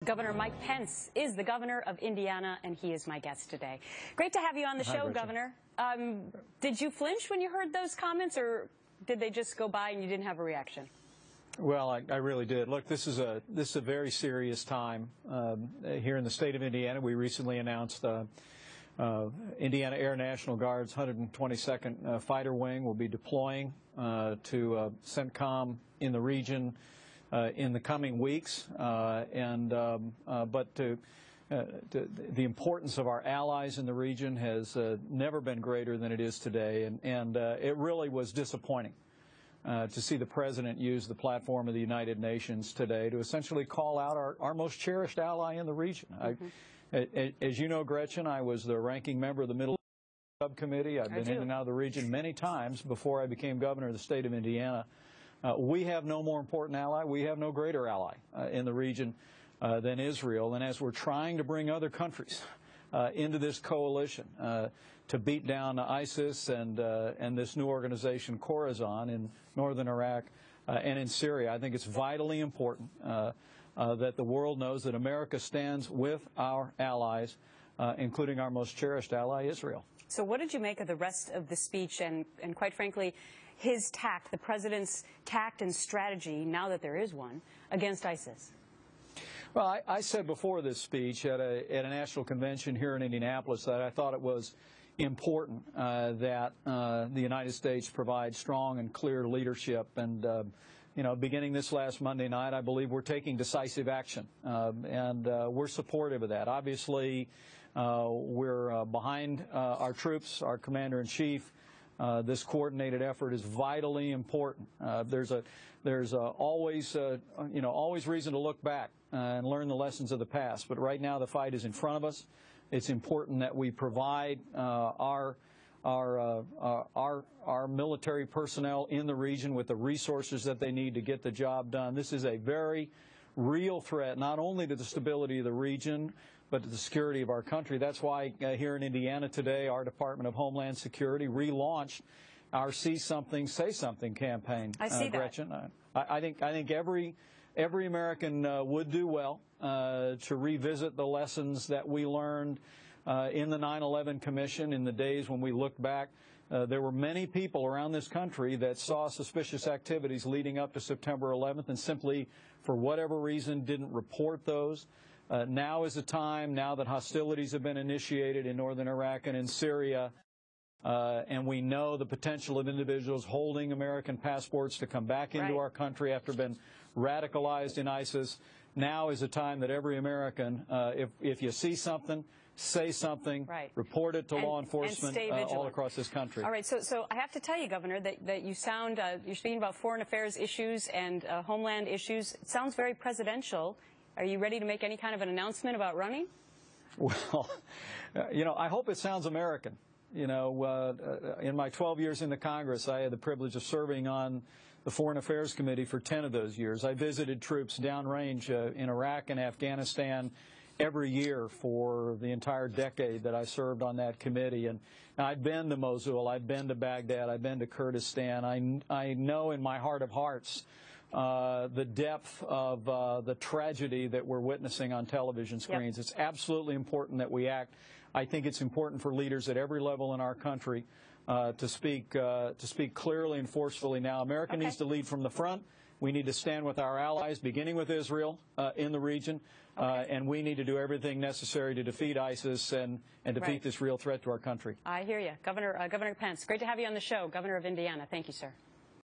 Governor Mike Pence is the governor of Indiana, and he is my guest today. Great to have you on the show, Governor. Did you flinch when you heard those comments, or did they just go by and you didn't have a reaction? Well, I really did. Look, this is a very serious time here in the state of Indiana. We recently announced Indiana Air National Guard's 122nd Fighter Wing will be deploying to CENTCOM in the region in the coming weeks, but the importance of our allies in the region has never been greater than it is today, and it really was disappointing to see the President use the platform of the United Nations today to essentially call out our most cherished ally in the region. As you know, Gretchen, I was the ranking member of the Middle East Subcommittee. I've been in and out of the region many times before I became governor of the state of Indiana. We have no more important ally. We have no greater ally in the region than Israel. And as we're trying to bring other countries into this coalition to beat down ISIS and this new organization, Khorasan, in northern Iraq and in Syria, I think it's vitally important that the world knows that America stands with our allies, including our most cherished ally, Israel. So what did you make of the rest of the speech and quite frankly, his tact, the President's tact and strategy, now that there is one, against ISIS? Well, I said before this speech at a national convention here in Indianapolis that I thought it was important that the United States provide strong and clear leadership. And, you know, beginning this last Monday night, I believe we're taking decisive action, and we're supportive of that. Obviously, we're behind our troops, our commander-in-chief. This coordinated effort is vitally important. There's always reason to look back and learn the lessons of the past. But right now the fight is in front of us. It's important that we provide our military personnel in the region with the resources that they need to get the job done. This is a very real threat, not only to the stability of the region, but to the security of our country. That's why here in Indiana today, our Department of Homeland Security relaunched our See Something, Say Something campaign. I see Gretchen. I think every American would do well to revisit the lessons that we learned in the 9/11 Commission in the days when we looked back. There were many people around this country that saw suspicious activities leading up to September 11th and simply, for whatever reason, didn't report those. Now is the time, now that hostilities have been initiated in northern Iraq and in Syria, and we know the potential of individuals holding American passports to come back into our country after being radicalized in ISIS. Now is the time that every American, if you see something, say something, report it to law enforcement all across this country. All right, so I have to tell you, Governor, that you sound, you're speaking about foreign affairs issues and homeland issues. It sounds very presidential. Are you ready to make any kind of an announcement about running? Well, you know, I hope it sounds American. You know, in my 12 years in the Congress, I had the privilege of serving on the Foreign Affairs Committee for 10 of those years. I visited troops downrange in Iraq and Afghanistan every year for the entire decade that I served on that committee. And I've been to Mosul, I've been to Baghdad, I've been to Kurdistan. I know in my heart of hearts the depth of the tragedy that we're witnessing on television screens. It's absolutely important that we act. I think it's important for leaders at every level in our country to speak clearly and forcefully now. America needs to lead from the front. We need to stand with our allies, beginning with Israel in the region, and we need to do everything necessary to defeat ISIS and defeat this real threat to our country. I hear you. Governor Pence, great to have you on the show. Governor of Indiana. Thank you, sir.